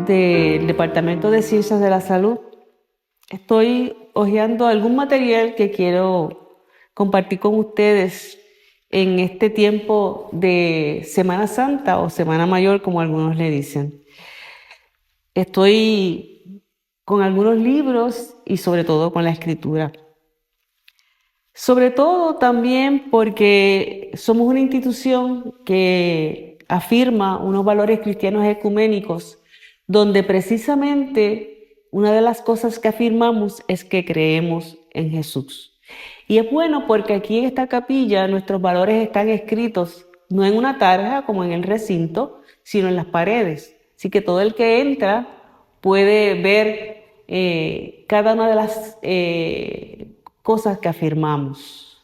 del Departamento de Ciencias de la Salud. Estoy hojeando algún material que quiero compartir con ustedes en este tiempo de Semana Santa o Semana Mayor, como algunos le dicen. Estoy con algunos libros y sobre todo con la escritura. Sobre todo también porque somos una institución que afirma unos valores cristianos ecuménicos, donde precisamente una de las cosas que afirmamos es que creemos en Jesús. Y es bueno porque aquí en esta capilla nuestros valores están escritos no en una tarja como en el recinto, sino en las paredes. Así que todo el que entra puede ver cada una de las cosas que afirmamos.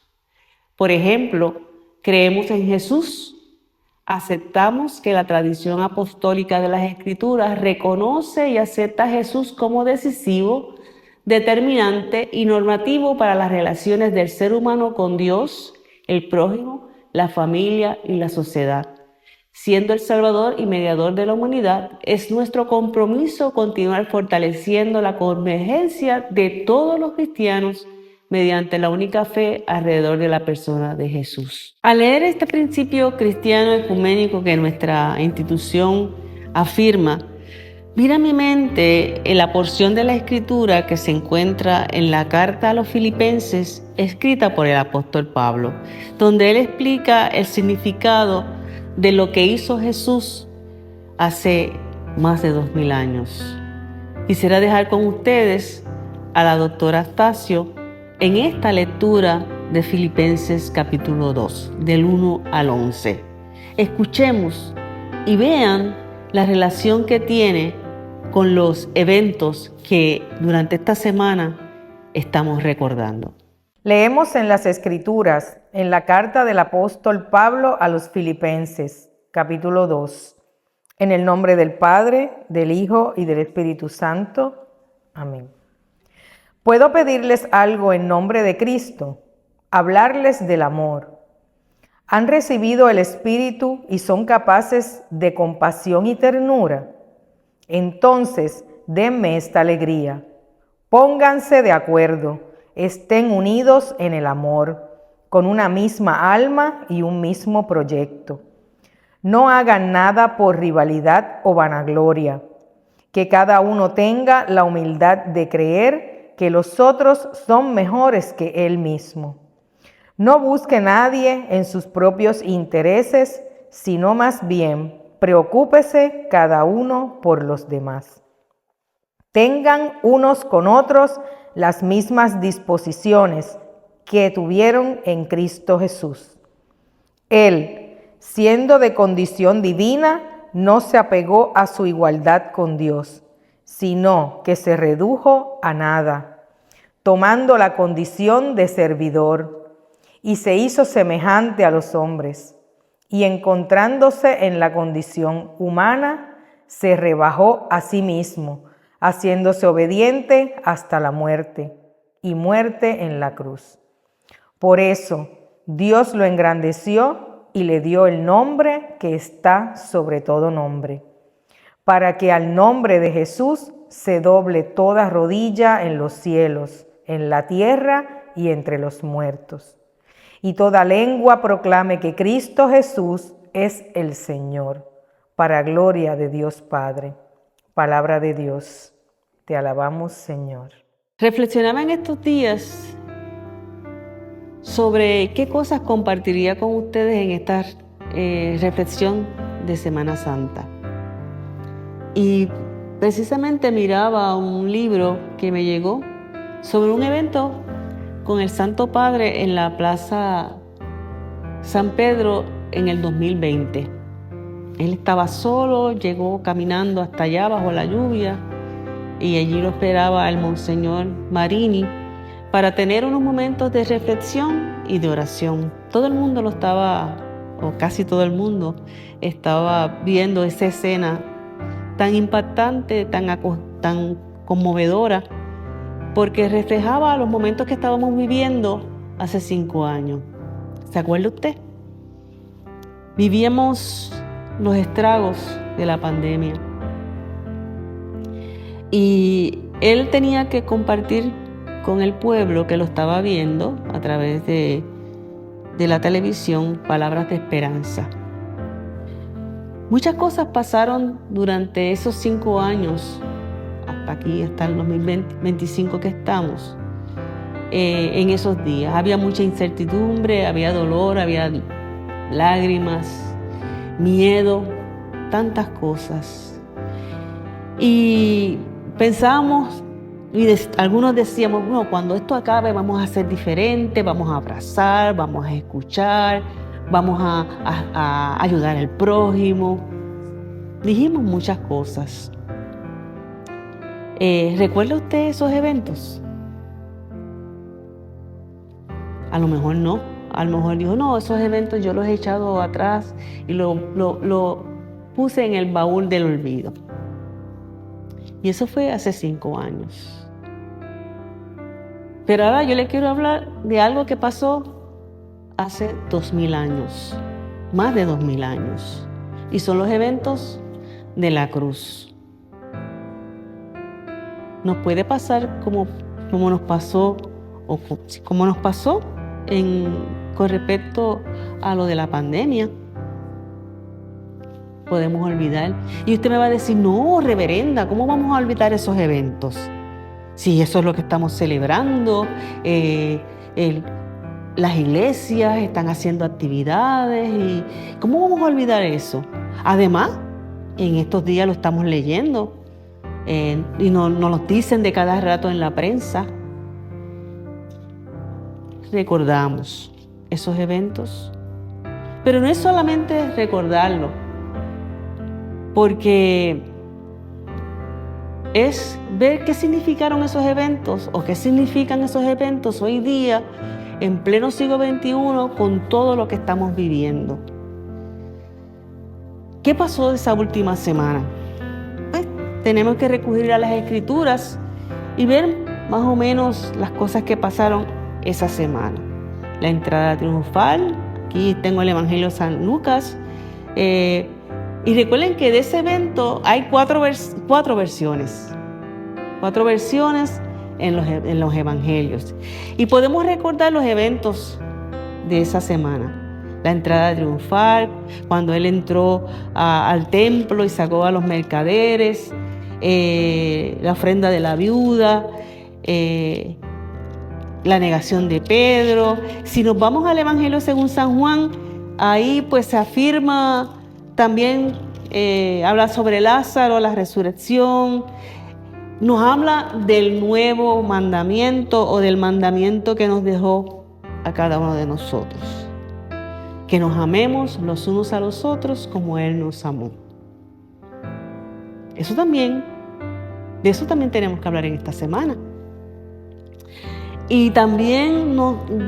Por ejemplo, creemos en Jesús, aceptamos que la tradición apostólica de las Escrituras reconoce y acepta a Jesús como decisivo, determinante y normativo para las relaciones del ser humano con Dios, el prójimo, la familia y la sociedad. Siendo el Salvador y mediador de la humanidad, es nuestro compromiso continuar fortaleciendo la convergencia de todos los cristianos mediante la única fe alrededor de la persona de Jesús. Al leer este principio cristiano ecuménico que nuestra institución afirma, vino a mi mente en la porción de la Escritura que se encuentra en la carta a los Filipenses, escrita por el apóstol Pablo, donde él explica el significado de lo que hizo Jesús hace más de 2000 años. Quisiera dejar con ustedes a la doctora Astacio en esta lectura de Filipenses capítulo 2, del 1 al 11. Escuchemos y vean la relación que tiene con los eventos que durante esta semana estamos recordando. Leemos en las Escrituras, en la carta del apóstol Pablo a los Filipenses, capítulo 2. En el nombre del Padre, del Hijo y del Espíritu Santo. Amén. ¿Puedo pedirles algo en nombre de Cristo? Hablarles del amor. ¿Han recibido el Espíritu y son capaces de compasión y ternura? Entonces, denme esta alegría. Pónganse de acuerdo, estén unidos en el amor, con una misma alma y un mismo proyecto. No hagan nada por rivalidad o vanagloria. Que cada uno tenga la humildad de creer que los otros son mejores que él mismo. No busque nadie en sus propios intereses, sino más bien preocúpese cada uno por los demás. Tengan unos con otros las mismas disposiciones que tuvieron en Cristo Jesús. Él, siendo de condición divina, no se apegó a su igualdad con Dios, sino que se redujo a nada, tomando la condición de servidor, y se hizo semejante a los hombres, y encontrándose en la condición humana, se rebajó a sí mismo, haciéndose obediente hasta la muerte, y muerte en la cruz. Por eso, Dios lo engrandeció y le dio el nombre que está sobre todo nombre, para que al nombre de Jesús se doble toda rodilla en los cielos, en la tierra y entre los muertos, y toda lengua proclame que Cristo Jesús es el Señor, para gloria de Dios Padre. Palabra de Dios. Te alabamos, Señor. Reflexionaba en estos días sobre qué cosas compartiría con ustedes en esta reflexión de Semana Santa. Y precisamente miraba un libro que me llegó sobre un evento con el Santo Padre en la Plaza San Pedro en el 2020. Él estaba solo, llegó caminando hasta allá bajo la lluvia y allí lo esperaba el Monseñor Marini para tener unos momentos de reflexión y de oración. Todo el mundo lo estaba, o casi todo el mundo, estaba viendo esa escena tan impactante, tan conmovedora, porque reflejaba los momentos que estábamos viviendo hace 5 años. ¿Se acuerda usted? Vivíamos los estragos de la pandemia. Y él tenía que compartir con el pueblo que lo estaba viendo a través de la televisión palabras de esperanza. Muchas cosas pasaron durante esos 5 años, hasta aquí, hasta el 2025 que estamos, en esos días. Había mucha incertidumbre, había dolor, había lágrimas, miedo, tantas cosas. Y pensábamos, y algunos decíamos, no, cuando esto acabe vamos a ser diferentes, vamos a abrazar, vamos a escuchar, vamos a ayudar al prójimo. Dijimos muchas cosas. ¿Recuerda usted esos eventos? A lo mejor no. A lo mejor dijo, no, esos eventos yo los he echado atrás y lo puse en el baúl del olvido. Y eso fue hace 5 años. Pero ahora yo le quiero hablar de algo que pasó hace 2000 años, más de 2000 años. Y son los eventos de la cruz. Nos puede pasar como nos pasó, o como nos pasó con respecto a lo de la pandemia. Podemos olvidar. Y usted me va a decir, no, reverenda, ¿cómo vamos a olvidar esos eventos? Si eso es lo que estamos celebrando, las iglesias están haciendo actividades, y ¿cómo vamos a olvidar eso? Además, en estos días lo estamos leyendo y nos lo dicen de cada rato en la prensa. Recordamos esos eventos, pero no es solamente recordarlo, porque es ver qué significaron esos eventos o qué significan esos eventos hoy día, en pleno siglo XXI, con todo lo que estamos viviendo. ¿Qué pasó esa última semana? Pues tenemos que recurrir a las Escrituras y ver más o menos las cosas que pasaron esa semana. La entrada triunfal, aquí tengo el Evangelio de San Lucas, y recuerden que de ese evento hay cuatro versiones. 4 versiones en los evangelios. Y podemos recordar los eventos de esa semana. La entrada triunfal, cuando él entró al templo y sacó a los mercaderes, la ofrenda de la viuda, la negación de Pedro. Si nos vamos al Evangelio según San Juan, ahí pues se afirma también, habla sobre Lázaro, la resurrección. Nos habla del nuevo mandamiento o del mandamiento que nos dejó a cada uno de nosotros. Que nos amemos los unos a los otros como Él nos amó. De eso también tenemos que hablar en esta semana. Y también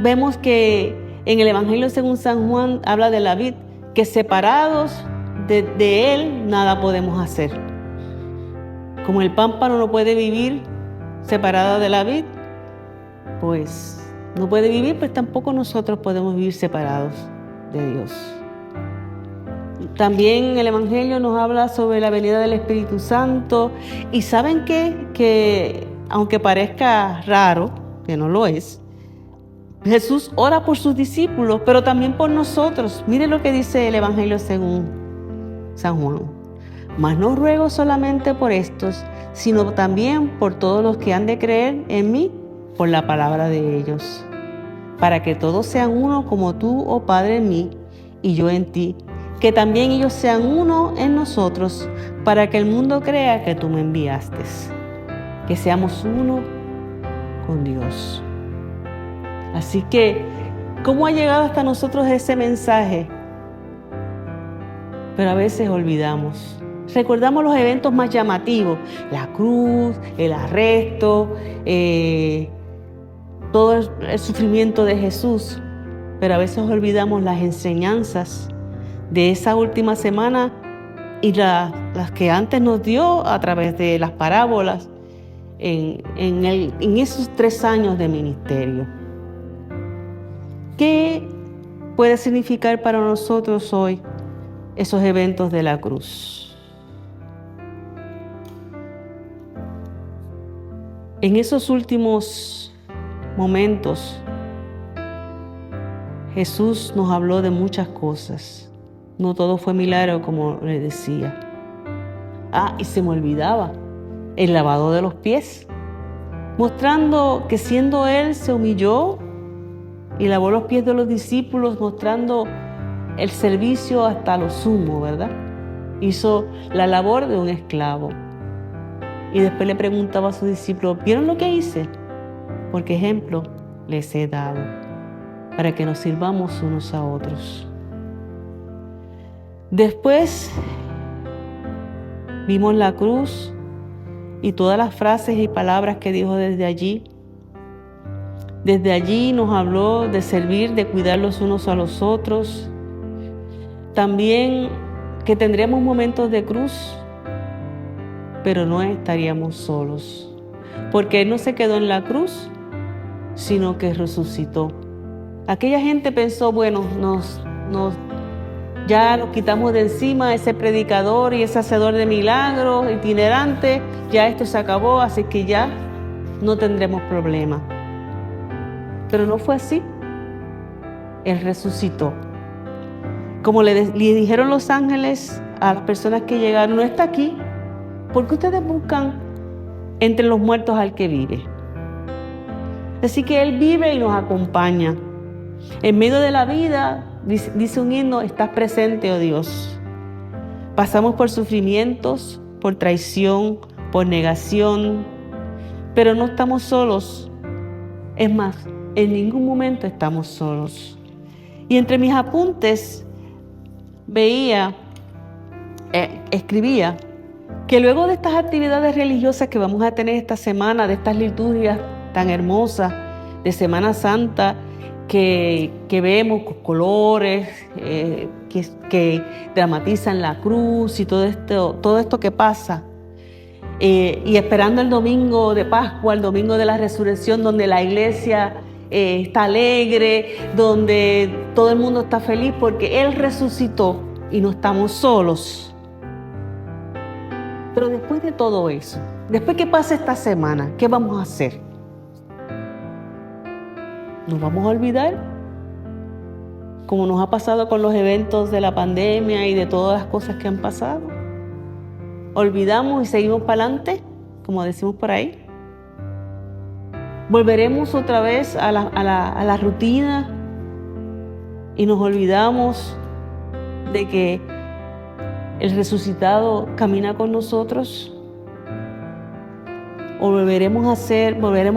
vemos que en el Evangelio según San Juan habla de la vid, que separados de Él nada podemos hacer. Como el pámpano no puede vivir separado de la vid, pues no puede vivir, pues tampoco nosotros podemos vivir separados de Dios. También el Evangelio nos habla sobre la venida del Espíritu Santo. Y ¿saben qué? Que aunque parezca raro, que no lo es, Jesús ora por sus discípulos, pero también por nosotros. Mire lo que dice el Evangelio según San Juan. Mas no ruego solamente por estos, sino también por todos los que han de creer en mí por la palabra de ellos, para que todos sean uno como tú, oh Padre, en mí y yo en ti, que también ellos sean uno en nosotros, para que el mundo crea que tú me enviaste. Que seamos uno con Dios. Así que, ¿cómo ha llegado hasta nosotros ese mensaje? Pero a veces olvidamos. Recordamos los eventos más llamativos, la cruz, el arresto, todo el sufrimiento de Jesús, pero a veces olvidamos las enseñanzas de esa última semana y las que antes nos dio a través de las parábolas en esos 3 años de ministerio. ¿Qué puede significar para nosotros hoy esos eventos de la cruz? En esos últimos momentos, Jesús nos habló de muchas cosas. No todo fue milagro, como le decía. Y se me olvidaba, el lavado de los pies, mostrando que siendo Él se humilló y lavó los pies de los discípulos, mostrando el servicio hasta lo sumo, ¿verdad? Hizo la labor de un esclavo. Y después le preguntaba a sus discípulos, ¿vieron lo que hice? Porque ejemplo les he dado, para que nos sirvamos unos a otros. Después vimos la cruz y todas las frases y palabras que dijo desde allí. Desde allí nos habló de servir, de cuidar los unos a los otros. También que tendríamos momentos de cruz, pero no estaríamos solos, porque Él no se quedó en la cruz, sino que resucitó. Aquella gente pensó, bueno, ya nos quitamos de encima ese predicador y ese hacedor de milagros itinerante, ya esto se acabó, así que ya no tendremos problema. Pero no fue así. Él resucitó. Como le dijeron los ángeles a las personas que llegaron, no está aquí. ¿Por qué ustedes buscan entre los muertos al que vive? Así que Él vive y nos acompaña. En medio de la vida, dice un himno, estás presente, oh Dios. Pasamos por sufrimientos, por traición, por negación, pero no estamos solos. Es más, en ningún momento estamos solos. Y entre mis apuntes escribía que luego de estas actividades religiosas que vamos a tener esta semana, de estas liturgias tan hermosas de Semana Santa, que vemos con colores, que dramatizan la cruz y todo esto que pasa, y esperando el domingo de Pascua, el domingo de la Resurrección, donde la iglesia está alegre, donde todo el mundo está feliz porque Él resucitó y no estamos solos. Pero después de todo eso, después que pase esta semana, ¿qué vamos a hacer? ¿Nos vamos a olvidar? Como nos ha pasado con los eventos de la pandemia y de todas las cosas que han pasado. ¿Olvidamos y seguimos para adelante, como decimos por ahí? ¿Volveremos otra vez a la rutina y nos olvidamos de que el resucitado camina con nosotros? ¿O volveremos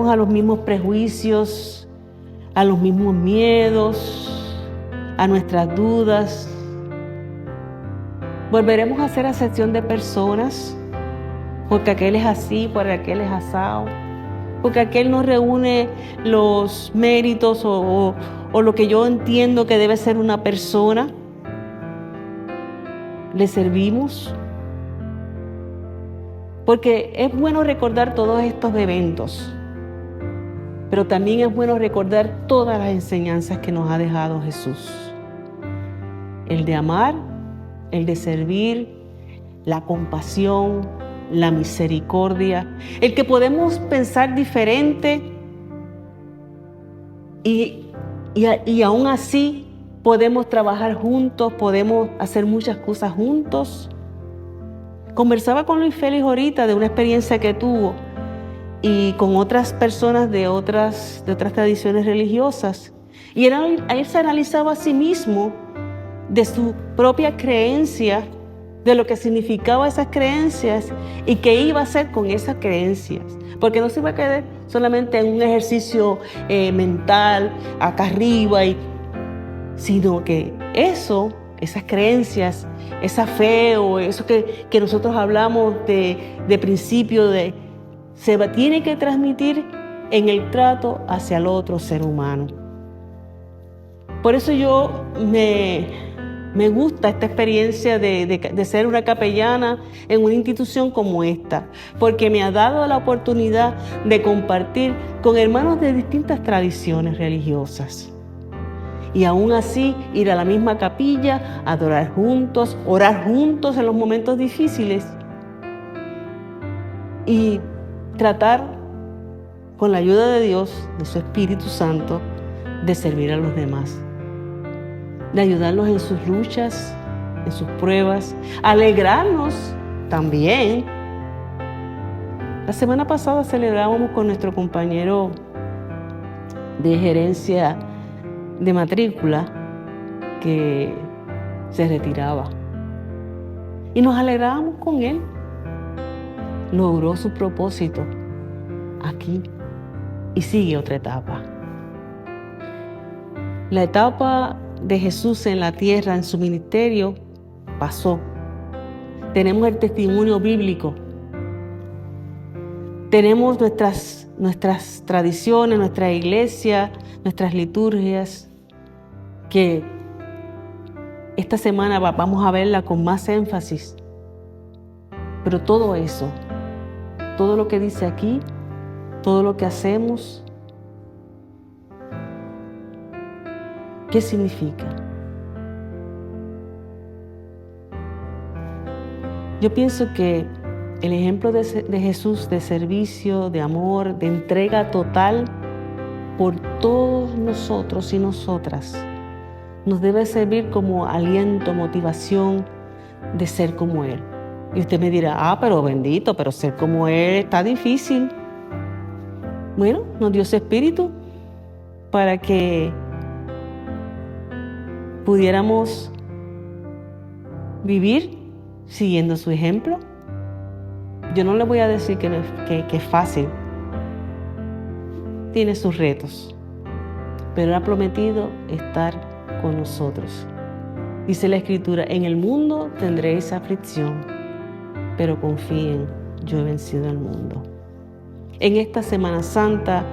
a los mismos prejuicios, a los mismos miedos, a nuestras dudas? ¿Volveremos a hacer acepción de personas? Porque aquel es así, porque aquel es asado, porque aquel no reúne los méritos o lo que yo entiendo que debe ser una persona. ¿Le servimos? Porque es bueno recordar todos estos eventos, pero también es bueno recordar todas las enseñanzas que nos ha dejado Jesús. El de amar, el de servir, la compasión, la misericordia, el que podemos pensar diferente y aún así podemos trabajar juntos, podemos hacer muchas cosas juntos. Conversaba con Luis Félix ahorita de una experiencia que tuvo y con otras personas de otras tradiciones religiosas. Y él se analizaba a sí mismo de su propia creencia, de lo que significaba esas creencias y qué iba a hacer con esas creencias. Porque no se iba a quedar solamente en un ejercicio mental acá arriba, sino que esas creencias, esa fe o eso que nosotros hablamos de principio, se tiene que transmitir en el trato hacia el otro ser humano. Por eso yo me gusta esta experiencia de ser una capellana en una institución como esta, porque me ha dado la oportunidad de compartir con hermanos de distintas tradiciones religiosas. Y aún así ir a la misma capilla, adorar juntos, orar juntos en los momentos difíciles y tratar con la ayuda de Dios, de su Espíritu Santo, de servir a los demás, de ayudarlos en sus luchas, en sus pruebas, alegrarnos también. La semana pasada celebrábamos con nuestro compañero de gerencia de matrícula que se retiraba y nos alegrábamos con él. Logró su propósito aquí y sigue otra etapa. La etapa de Jesús en la tierra, en su ministerio, pasó. Tenemos el testimonio bíblico. Tenemos nuestras tradiciones, nuestra iglesia, nuestras liturgias, que esta semana vamos a verla con más énfasis. Pero todo eso, todo lo que dice aquí, todo lo que hacemos, ¿qué significa? Yo pienso que el ejemplo de Jesús de servicio, de amor, de entrega total por todos nosotros y nosotras, nos debe servir como aliento, motivación de ser como Él. Y usted me dirá, pero bendito, pero ser como Él está difícil. Bueno, nos dio su Espíritu para que pudiéramos vivir siguiendo su ejemplo. Yo no le voy a decir que es fácil. Tiene sus retos, pero Él ha prometido estar con nosotros. Dice la Escritura, en el mundo tendréis aflicción, pero confíen, yo he vencido al mundo. En esta Semana Santa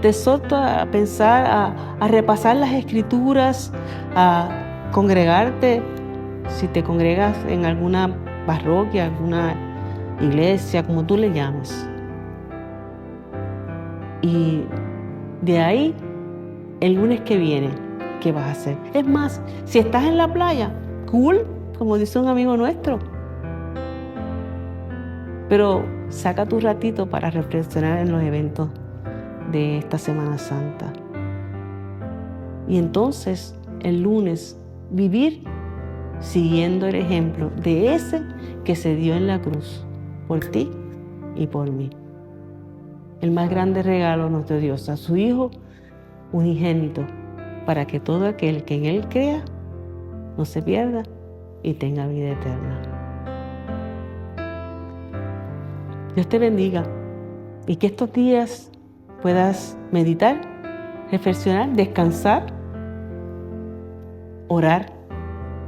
te exhorto a pensar, a repasar las Escrituras, a congregarte, si te congregas en alguna parroquia, alguna iglesia, como tú le llames. Y de ahí, el lunes que viene, ¿qué vas a hacer? Es más, si estás en la playa, cool, como dice un amigo nuestro. Pero saca tu ratito para reflexionar en los eventos de esta Semana Santa. Y entonces, el lunes, vivir siguiendo el ejemplo de ese que se dio en la cruz por ti y por mí. El más grande regalo nos dio Dios a su Hijo unigénito, para que todo aquel que en Él crea no se pierda y tenga vida eterna. Dios te bendiga y que estos días puedas meditar, reflexionar, descansar, orar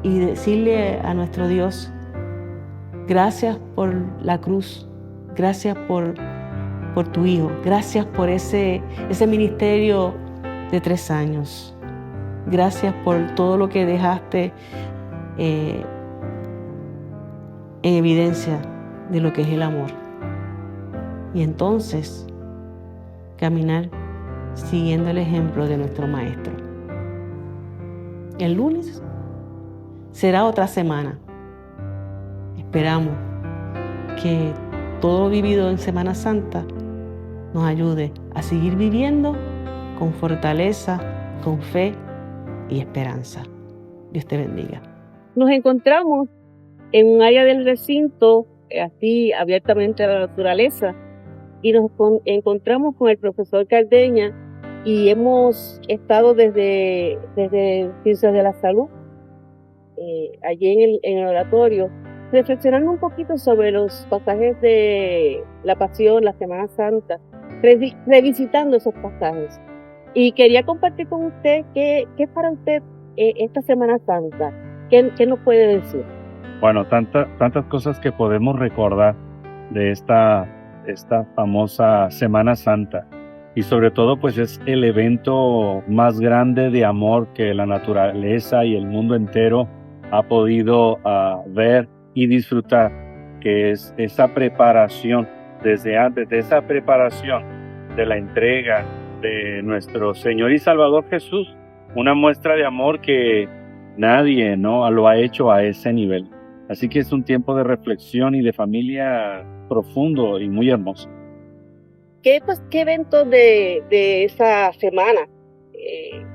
y decirle a nuestro Dios, gracias por la cruz, gracias por tu Hijo, gracias por ese ministerio de 3 años, gracias por todo lo que dejaste en evidencia de lo que es el amor. Y entonces, caminar siguiendo el ejemplo de nuestro Maestro. El lunes será otra semana. Esperamos que todo lo vivido en Semana Santa nos ayude a seguir viviendo con fortaleza, con fe y esperanza. Dios te bendiga. Nos encontramos en un área del recinto, así abiertamente a la naturaleza, y nos encontramos con el profesor Cardeña y hemos estado desde Ciencias de la Salud, allí en el oratorio, reflexionando un poquito sobre los pasajes de la Pasión, la Semana Santa, revisitando esos pasajes. Y quería compartir con usted qué es para usted esta Semana Santa. ¿Qué nos puede decir? Bueno, tantas cosas que podemos recordar de esta famosa Semana Santa. Y sobre todo, pues es el evento más grande de amor que la naturaleza y el mundo entero ha podido ver y disfrutar, que es esa preparación, desde antes de esa preparación de la entrega de nuestro Señor y Salvador Jesús, una muestra de amor que nadie lo ha hecho a ese nivel. Así que es un tiempo de reflexión y de familia profundo y muy hermoso. ¿Qué eventos de esa semana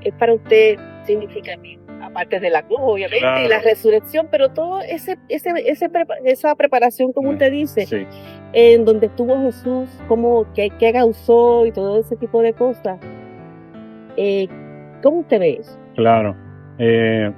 es para usted significativo? Aparte de la cruz, obviamente, y la Claro. resurrección, pero todo esa preparación, como usted dice, Sí. en donde estuvo Jesús, qué causó y todo ese tipo de cosas. ¿Cómo usted ve eso? Claro.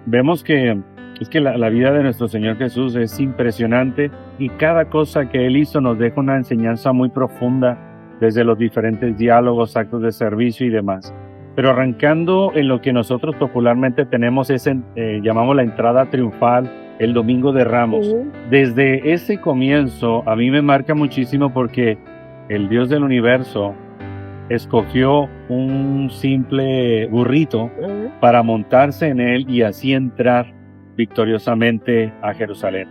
Vemos que es que la vida de nuestro Señor Jesús es impresionante y cada cosa que Él hizo nos deja una enseñanza muy profunda desde los diferentes diálogos, actos de servicio y demás. Pero arrancando en lo que nosotros popularmente tenemos, llamamos la entrada triunfal, el Domingo de Ramos. Ujú. Desde ese comienzo a mí me marca muchísimo porque el Dios del universo escogió un simple burrito Ajá. para montarse en él y así entrar victoriosamente a Jerusalén,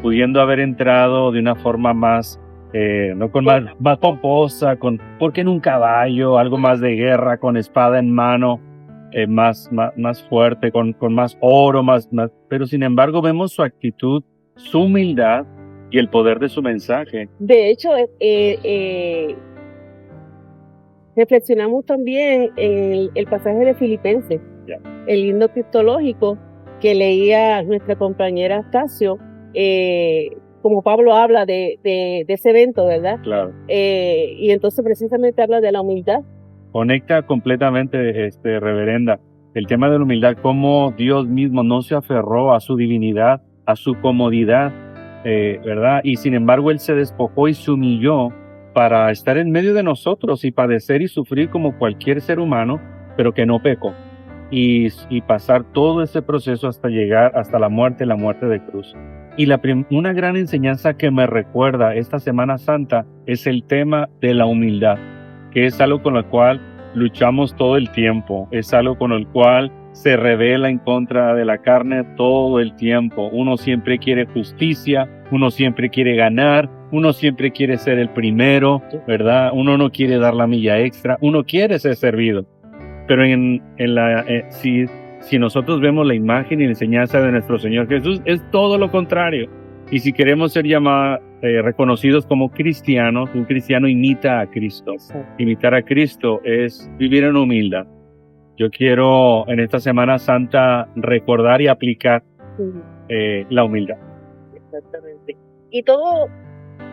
pudiendo haber entrado de una forma más, no con más pomposa, porque en un caballo, algo más de guerra, con espada en mano, más fuerte, con más oro, pero sin embargo vemos su actitud, su humildad y el poder de su mensaje. De hecho, reflexionamos también en el pasaje de Filipenses, Ya. el himno cristológico que leía nuestra compañera Astacio, como Pablo habla de ese evento, ¿verdad? Claro. Y entonces precisamente habla de la humildad. Conecta completamente, reverenda, el tema de la humildad, cómo Dios mismo no se aferró a su divinidad, a su comodidad, ¿verdad? Y sin embargo Él se despojó y se humilló para estar en medio de nosotros y padecer y sufrir como cualquier ser humano, pero que no pecó. Y pasar todo ese proceso hasta llegar hasta la muerte de cruz. Y una gran enseñanza que me recuerda esta Semana Santa es el tema de la humildad, que es algo con lo cual luchamos todo el tiempo, es algo con el cual se revela en contra de la carne todo el tiempo. Uno siempre quiere justicia, uno siempre quiere ganar, uno siempre quiere ser el primero, ¿verdad? Uno no quiere dar la milla extra, uno quiere ser servido. Pero si nosotros vemos la imagen y la enseñanza de nuestro Señor Jesús, es todo lo contrario. Y si queremos ser reconocidos como cristianos, un cristiano imita a Cristo. Imitar a Cristo es vivir en humildad. Yo quiero en esta Semana Santa recordar y aplicar la humildad. Exactamente. Y todo,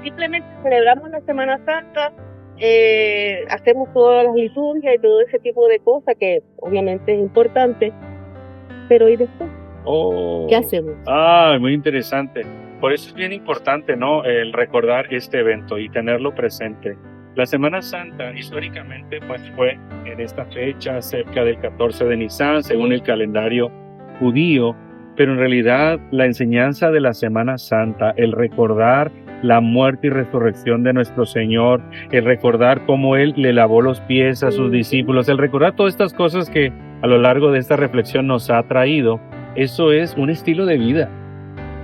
simplemente celebramos la Semana Santa, hacemos todas las liturgias y todo ese tipo de cosas que obviamente es importante, pero ¿y después? ¿Qué hacemos? Muy interesante. Por eso es bien importante, ¿no? El recordar este evento y tenerlo presente. La Semana Santa históricamente pues fue en esta fecha cerca del 14 de Nisan, según el calendario judío, pero en realidad la enseñanza de la Semana Santa, el recordar la muerte y resurrección de nuestro Señor, el recordar cómo Él le lavó los pies a sus discípulos, el recordar todas estas cosas que a lo largo de esta reflexión nos ha traído, eso es un estilo de vida.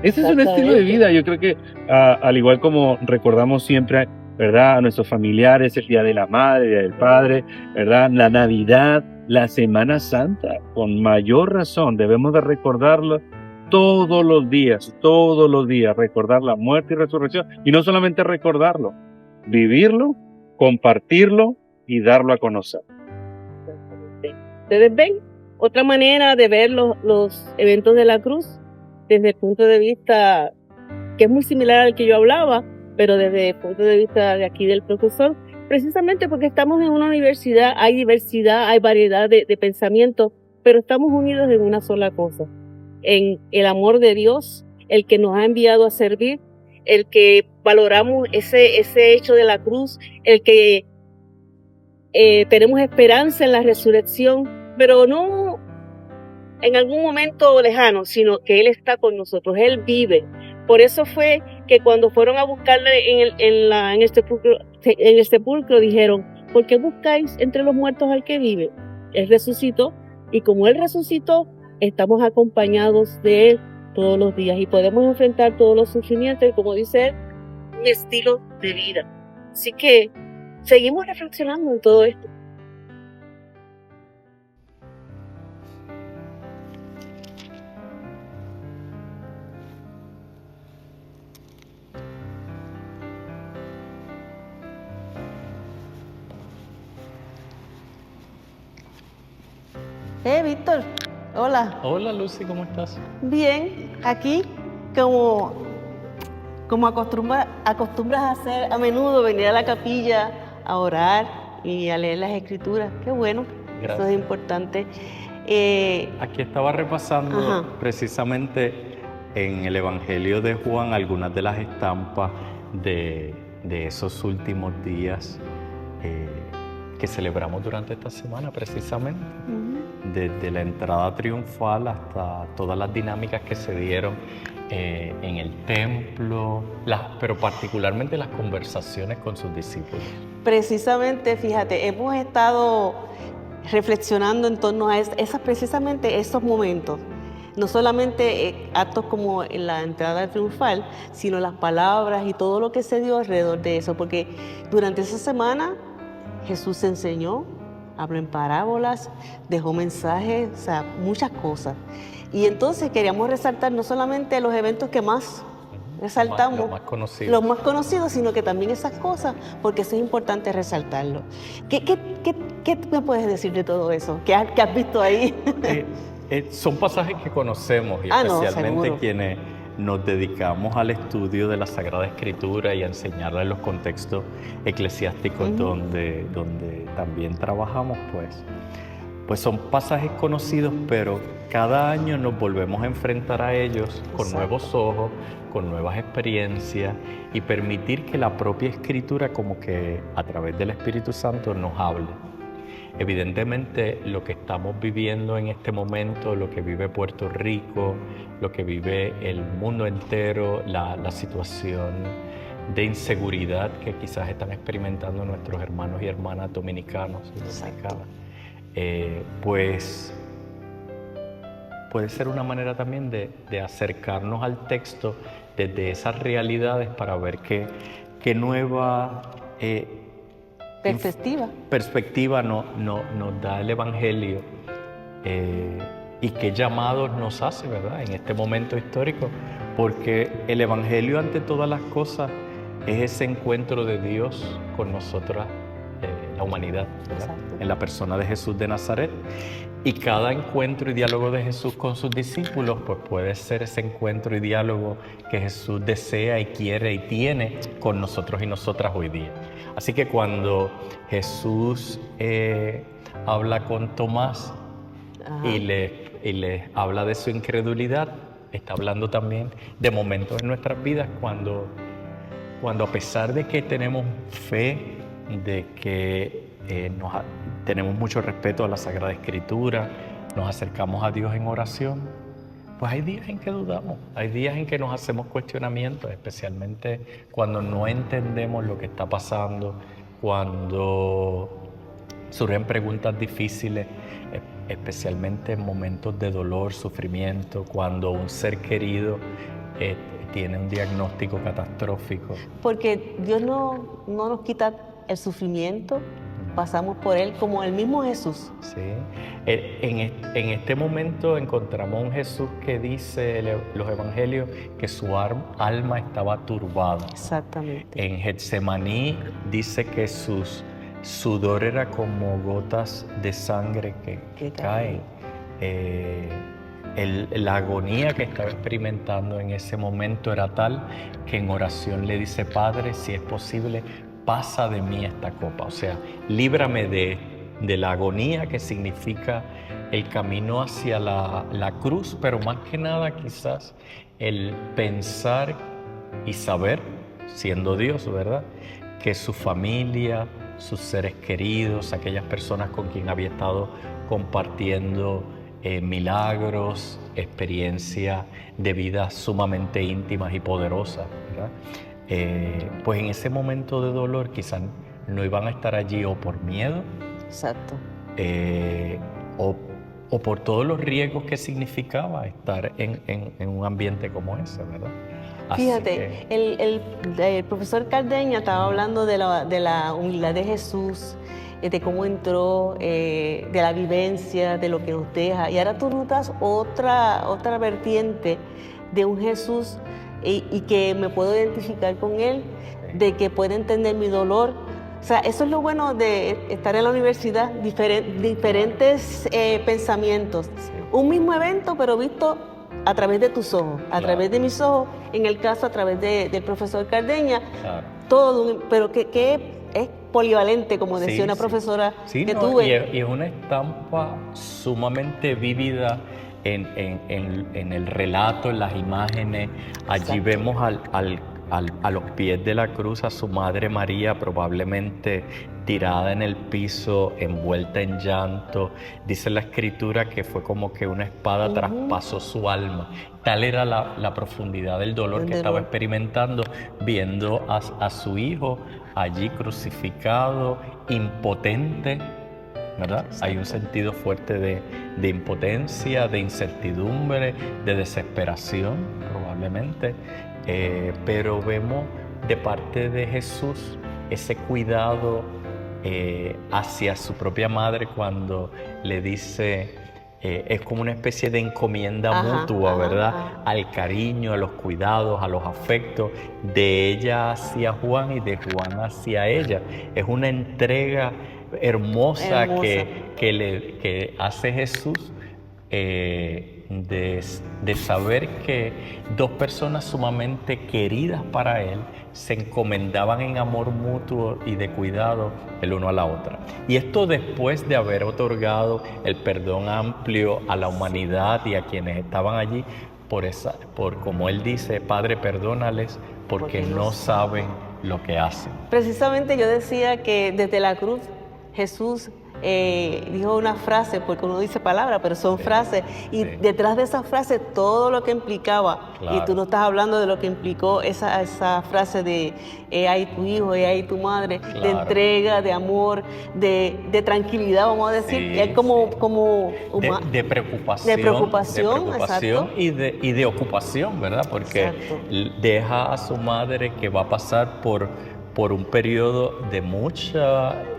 Ese es un estilo de vida. Yo creo que al igual como recordamos siempre, ¿verdad?, a nuestros familiares, el Día de la Madre, el Día del Padre, ¿verdad?, la Navidad, la Semana Santa, con mayor razón debemos de recordarlo todos los días, recordar la muerte y resurrección, y no solamente recordarlo, vivirlo, compartirlo y darlo a conocer. ¿Ustedes ven otra manera de ver los eventos de la cruz desde el punto de vista que es muy similar al que yo hablaba, pero desde el punto de vista de aquí del profesor, precisamente porque estamos en una universidad, hay diversidad, hay variedad de pensamientos, pero estamos unidos en una sola cosa, en el amor de Dios, el que nos ha enviado a servir, el que valoramos ese hecho de la cruz, el que tenemos esperanza en la resurrección, pero no en algún momento lejano, sino que Él está con nosotros, Él vive. Por eso fue que cuando fueron a buscarle en el sepulcro dijeron, ¿por qué buscáis entre los muertos al que vive? Él resucitó, y como Él resucitó, estamos acompañados de Él todos los días y podemos enfrentar todos los sufrimientos, y como dice Él, un estilo de vida. Así que seguimos reflexionando en todo esto. Víctor, hola. Hola Lucy, ¿cómo estás? Bien, aquí como acostumbras a hacer a menudo, venir a la capilla a orar y a leer las escrituras. Qué bueno, Gracias. eso es importante. Aquí estaba repasando Ajá. precisamente en el Evangelio de Juan algunas de las estampas de esos últimos días que celebramos durante esta semana precisamente. Desde la entrada triunfal hasta todas las dinámicas que se dieron en el templo, pero particularmente las conversaciones con sus discípulos. Precisamente, fíjate, hemos estado reflexionando en torno a precisamente esos momentos. No solamente actos como en la entrada triunfal, sino las palabras y todo lo que se dio alrededor de eso, porque durante esa semana Jesús enseñó, habló en parábolas, dejó mensajes, o sea, muchas cosas. Y entonces queríamos resaltar no solamente los eventos que más resaltamos, los más conocidos, sino que también esas cosas, porque eso es importante resaltarlo. ¿Qué me puedes decir de todo eso? ¿Qué has visto ahí? Son pasajes que conocemos y especialmente quienes nos dedicamos al estudio de la Sagrada Escritura y a enseñarla en los contextos eclesiásticos donde también trabajamos, pues son pasajes conocidos, pero cada año nos volvemos a enfrentar a ellos con nuevos ojos, con nuevas experiencias y permitir que la propia Escritura como que a través del Espíritu Santo nos hable. Evidentemente lo que estamos viviendo en este momento, lo que vive Puerto Rico, lo que vive el mundo entero, la situación de inseguridad que quizás están experimentando nuestros hermanos y hermanas dominicanos y dominicanas, pues puede ser una manera también de acercarnos al texto desde esas realidades para ver qué nueva perspectiva nos da el Evangelio y qué llamados nos hace, ¿verdad? En este momento histórico, porque el Evangelio ante todas las cosas es ese encuentro de Dios con nosotras, la humanidad, ¿verdad? En la persona de Jesús de Nazaret. Y cada encuentro y diálogo de Jesús con sus discípulos pues puede ser ese encuentro y diálogo que Jesús desea y quiere y tiene con nosotros y nosotras hoy día. Así que cuando Jesús habla con Tomás y le habla de su incredulidad, está hablando también de momentos en nuestras vidas cuando a pesar de que tenemos fe, de que tenemos mucho respeto a la Sagrada Escritura, nos acercamos a Dios en oración, pues hay días en que dudamos, hay días en que nos hacemos cuestionamientos, especialmente cuando no entendemos lo que está pasando, cuando surgen preguntas difíciles, especialmente en momentos de dolor, sufrimiento, cuando un ser querido tiene un diagnóstico catastrófico. Porque Dios no nos quita el sufrimiento, pasamos por él como el mismo Jesús. Sí. En este momento encontramos un Jesús que dice los evangelios que su alma estaba turbada. Exactamente. En Getsemaní dice que su sudor era como gotas de sangre que caen. La agonía que estaba experimentando en ese momento era tal que en oración le dice: Padre, si es posible, pasa de mí esta copa. O sea, líbrame de la agonía que significa el camino hacia la cruz, pero más que nada quizás el pensar y saber, siendo Dios, ¿verdad?, que su familia, sus seres queridos, aquellas personas con quien había estado compartiendo milagros, experiencias de vida sumamente íntimas y poderosas, ¿verdad?, pues en ese momento de dolor quizás no iban a estar allí o por miedo, exacto, o por todos los riesgos que significaba estar en un ambiente como ese, ¿verdad? Fíjate, el profesor Cardeña estaba hablando de la humildad de Jesús, de cómo entró, de la vivencia, de lo que nos deja. Y ahora tú notas otra vertiente de un Jesús y que me puedo identificar con él, de que puede entender mi dolor, O sea, eso es lo bueno de estar en la universidad, diferentes pensamientos. Un mismo evento, pero visto a través de tus ojos, a Claro. través de mis ojos, en el caso a través del profesor Cardeña, Claro. pero que es polivalente, como decía Sí, una sí. profesora Sí, que no, tuve. y es una estampa sumamente vívida en el relato, en las imágenes. Allí Exacto. vemos a los pies de la cruz a su madre María, probablemente tirada en el piso, envuelta en llanto. Dice la escritura que fue como que una espada traspasó su alma. Tal era la profundidad del dolor El que estaba dolor. experimentando, viendo a su hijo allí crucificado, impotente, ¿verdad? Hay un sentido fuerte de impotencia, de incertidumbre, de desesperación, probablemente. Pero vemos de parte de Jesús ese cuidado hacia su propia madre cuando le dice, es como una especie de encomienda Ajá, mutua, ajá, ¿verdad? ajá. Al cariño, a los cuidados, a los afectos de ella hacia Juan y de Juan hacia ella. Es una entrega hermosa, Hermosa. que hace Jesús, de saber que dos personas sumamente queridas para Él se encomendaban en amor mutuo y de cuidado el uno a la otra. Y esto después de haber otorgado el perdón amplio a la humanidad y a quienes estaban allí, por como Él dice, Padre, perdónales porque no saben lo que hacen. Precisamente yo decía que desde la cruz Jesús dijo una frase, porque uno dice palabras, pero son frases, y detrás de esa frase todo lo que implicaba, Claro. y tú no estás hablando de lo que implicó esa frase de ahí tu hijo, ahí tu madre, de Claro. entrega, de amor, de tranquilidad, vamos a decir, Sí, que es como, sí. como De preocupación, de preocupación, exacto. y de ocupación, ¿verdad? Porque Exacto. deja a su madre que va a pasar por un periodo de mucho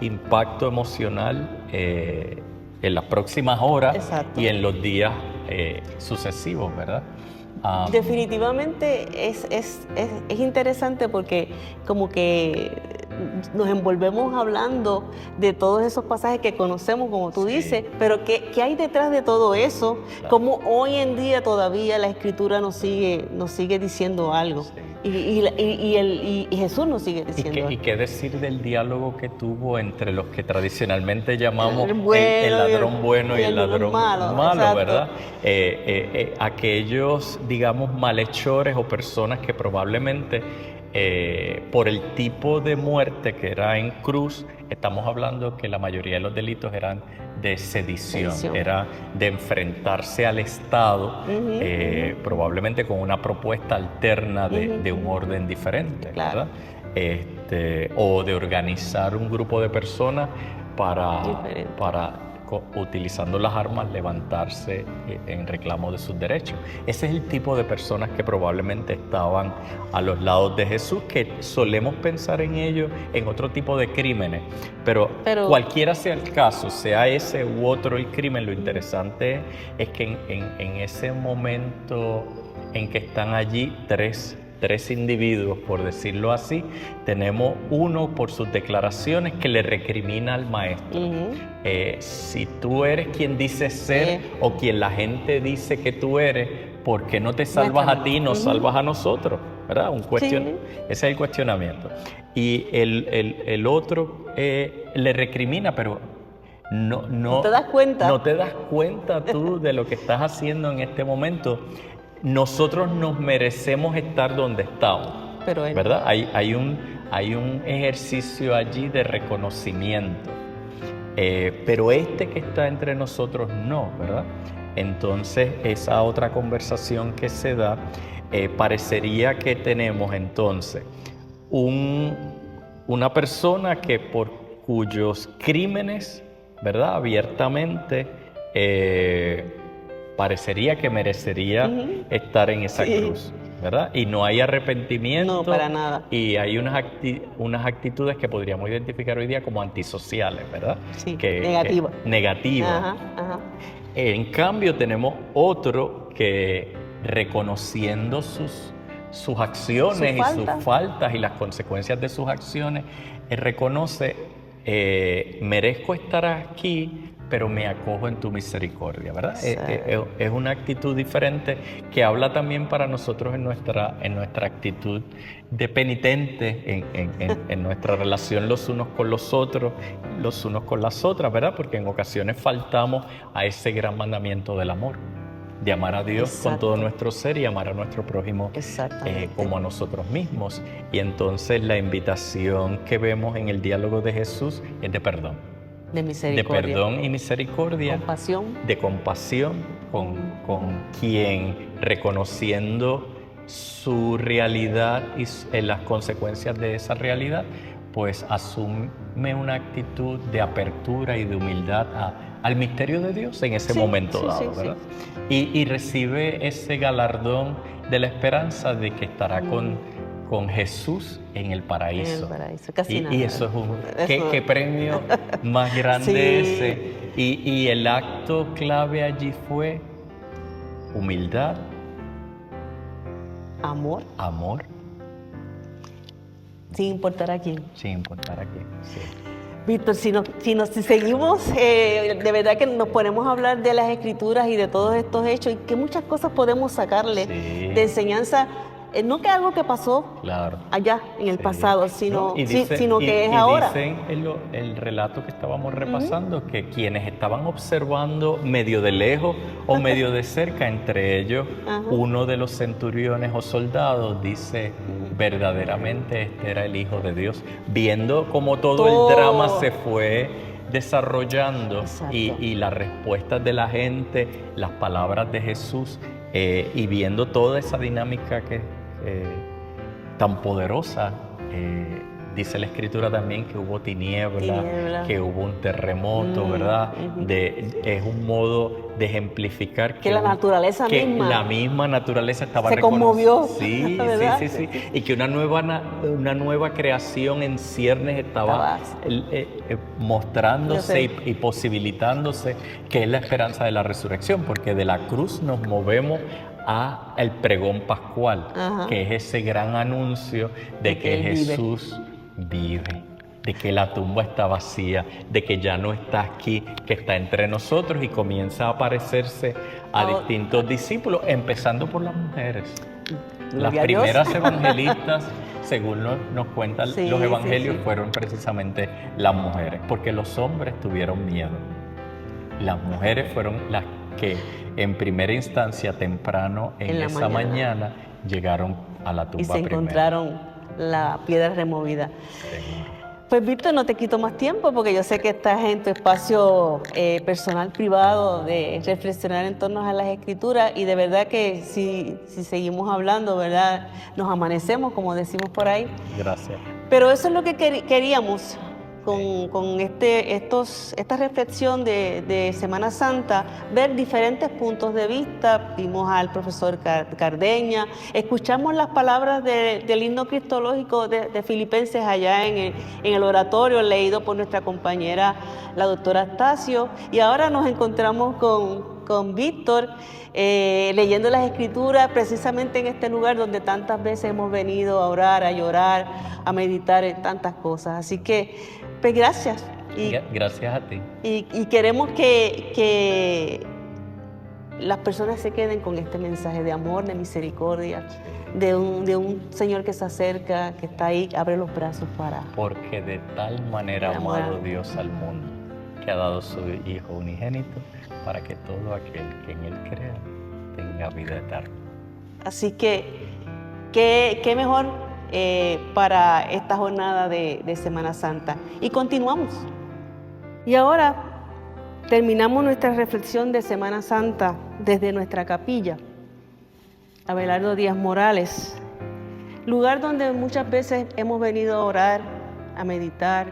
impacto emocional en las próximas horas. Exacto. Y en los días sucesivos, ¿verdad? Definitivamente es interesante porque como que nos envolvemos hablando de todos esos pasajes que conocemos, como tú Sí. dices, pero ¿qué hay detrás de todo eso? Claro. Cómo hoy en día todavía la Escritura nos sigue diciendo algo. Sí. Y Jesús nos sigue ¿Y diciendo qué, algo. y qué decir del diálogo que tuvo entre los que tradicionalmente llamamos El bueno el ladrón bueno y el ladrón malo, malo, exacto. ¿verdad? Aquellos, digamos, malhechores o personas que probablemente por el tipo de muerte que era en cruz, estamos hablando que la mayoría de los delitos eran de sedición. Era de enfrentarse al Estado, probablemente con una propuesta alterna de un orden diferente, Claro. ¿verdad? O de organizar un grupo de personas para utilizando las armas, levantarse en reclamo de sus derechos. Ese es el tipo de personas que probablemente estaban a los lados de Jesús, que solemos pensar en ellos en otro tipo de crímenes, pero cualquiera sea el caso, sea ese u otro el crimen, lo interesante es que en ese momento en que están allí tres individuos, por decirlo así, tenemos uno por sus declaraciones que le recrimina al maestro. Si tú eres quien dices ser o quien la gente dice que tú eres, ¿por qué no te salvas a ti y nos salvas a nosotros? ¿Verdad? Ese es el cuestionamiento. Y el otro le recrimina, pero no te das cuenta. No te das cuenta tú de lo que estás haciendo en este momento. Nosotros nos merecemos estar donde estamos, pero ¿verdad? Hay un ejercicio allí de reconocimiento, pero que está entre nosotros no, ¿verdad? Entonces, esa otra conversación que se da, parecería que tenemos entonces una persona que por cuyos crímenes, ¿verdad? Abiertamente, parecería que merecería estar en esa cruz, ¿verdad? Y no hay arrepentimiento. No, para nada. Y hay unas actitudes que podríamos identificar hoy día como antisociales, ¿verdad? Sí, negativas. Negativas. Ajá. En cambio, tenemos otro que, reconociendo sus acciones y sus faltas y las consecuencias de sus acciones, reconoce, merezco estar aquí, pero me acojo en tu misericordia, ¿verdad? Es una actitud diferente que habla también para nosotros en nuestra actitud de penitente, en nuestra relación los unos con los otros, los unos con las otras, ¿verdad? Porque en ocasiones faltamos a ese gran mandamiento del amor, de amar a Dios con todo nuestro ser y amar a nuestro prójimo como a nosotros mismos. Y entonces la invitación que vemos en el diálogo de Jesús es de perdón. De misericordia. De perdón y misericordia. Compasión. De compasión con quien, reconociendo su realidad y las consecuencias de esa realidad, pues asume una actitud de apertura y de humildad al misterio de Dios en ese momento dado, ¿verdad? Y recibe ese galardón de la esperanza de que estará con Jesús en el paraíso. Casi nada. Y eso es ¿qué premio más grande ese? Y el acto clave allí fue humildad. Amor. Sin importar a quién. Sin importar a quién, sí. Víctor, si seguimos, de verdad que nos ponemos a hablar de las Escrituras y de todos estos hechos y que muchas cosas podemos sacarle de enseñanza. No que algo que pasó allá en el pasado, sino que es ahora. Dicen el relato que estábamos repasando que quienes estaban observando medio de lejos o medio de cerca, entre ellos uno de los centuriones o soldados, dice, verdaderamente este era el Hijo de Dios, viendo cómo todo el drama se fue desarrollando y las respuestas de la gente, las palabras de Jesús, y viendo toda esa dinámica tan poderosa, dice la Escritura también que hubo tiniebla, que hubo un terremoto, ¿verdad? Es un modo de ejemplificar que la naturaleza misma, la misma naturaleza estaba se conmovió. Sí. Y que una nueva creación en ciernes estaba mostrándose y posibilitándose, que es la esperanza de la resurrección, porque de la cruz nos movemos a el pregón pascual, que es ese gran anuncio de que Jesús vive, de que la tumba está vacía, de que ya no está aquí, que está entre nosotros y comienza a aparecerse a distintos discípulos, empezando por las mujeres. Las primeras evangelistas, según nos cuentan los evangelios, fueron precisamente las mujeres, porque los hombres tuvieron miedo. Las mujeres fueron las que en primera instancia, temprano en esa mañana, llegaron a la tumba y se encontraron la piedra removida. Pues Víctor, no te quito más tiempo porque yo sé que estás en tu espacio personal, privado, de reflexionar en torno a las Escrituras, y de verdad que si seguimos hablando, ¿verdad?, nos amanecemos, como decimos por ahí. Gracias. Pero eso es lo que queríamos con esta reflexión de Semana Santa, ver diferentes puntos de vista. Vimos al profesor Cardeña, escuchamos las palabras del himno cristológico de Filipenses allá en el oratorio, leído por nuestra compañera, la doctora Astacio, y ahora nos encontramos con Víctor, leyendo las Escrituras precisamente en este lugar donde tantas veces hemos venido a orar, a llorar, a meditar en tantas cosas. Así que, pues gracias. Gracias a ti. Y queremos que las personas se queden con este mensaje de amor, de misericordia, de un Señor que se acerca, que está ahí, abre los brazos para... Porque de tal manera ha amado Dios al mundo, que ha dado su Hijo unigénito, para que todo aquel que en Él crea tenga vida eterna. Así que, ¿qué mejor para esta jornada de Semana Santa? Y continuamos. Y ahora terminamos nuestra reflexión de Semana Santa desde nuestra capilla, Abelardo Díaz Morales, lugar donde muchas veces hemos venido a orar, a meditar,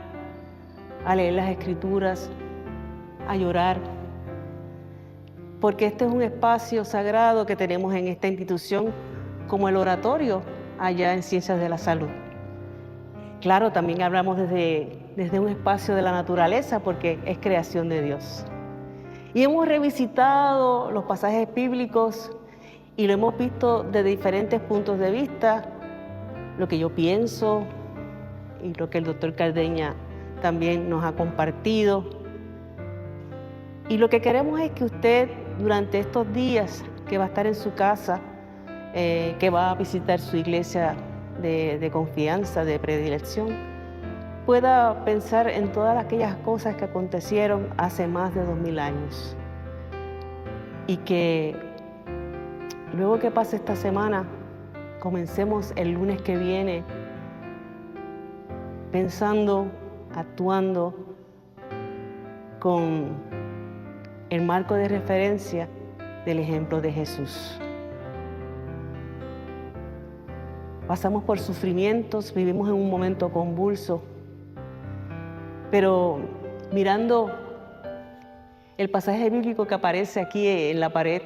a leer las Escrituras, a llorar, porque este es un espacio sagrado que tenemos en esta institución, como el oratorio allá en Ciencias de la Salud. Claro, también hablamos desde un espacio de la naturaleza, porque es creación de Dios. Y hemos revisitado los pasajes bíblicos y lo hemos visto de diferentes puntos de vista, lo que yo pienso, y lo que el doctor Cardeña también nos ha compartido. Y lo que queremos es que usted, durante estos días que va a estar en su casa, que va a visitar su iglesia de confianza, de predilección, pueda pensar en todas aquellas cosas que acontecieron hace más de 2000 años. Y que luego que pase esta semana, comencemos el lunes que viene pensando, actuando con el marco de referencia del ejemplo de Jesús. Pasamos por sufrimientos, vivimos en un momento convulso, pero mirando el pasaje bíblico que aparece aquí en la pared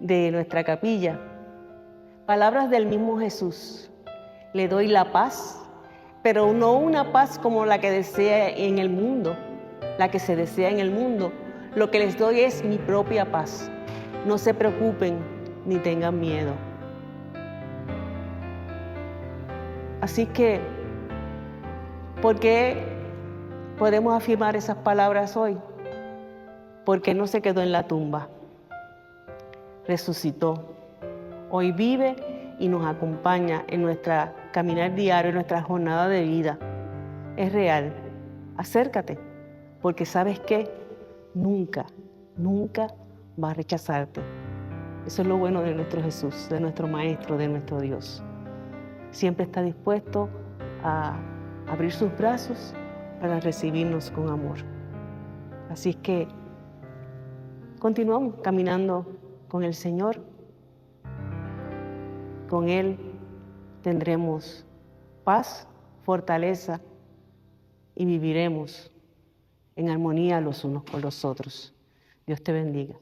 de nuestra capilla, palabras del mismo Jesús: le doy la paz, pero no una paz como la que desea en el mundo, la que se desea en el mundo. Lo que les doy es mi propia paz. No se preocupen ni tengan miedo. Así que, ¿por qué podemos afirmar esas palabras hoy? Porque no se quedó en la tumba. Resucitó. Hoy vive y nos acompaña en nuestra caminar diario, en nuestra jornada de vida. Es real. Acércate, porque ¿sabes qué? Nunca va a rechazarte. Eso es lo bueno de nuestro Jesús, de nuestro Maestro, de nuestro Dios. Siempre está dispuesto a abrir sus brazos para recibirnos con amor. Así es que continuamos caminando con el Señor. Con Él tendremos paz, fortaleza y viviremos en armonía los unos con los otros. Dios te bendiga.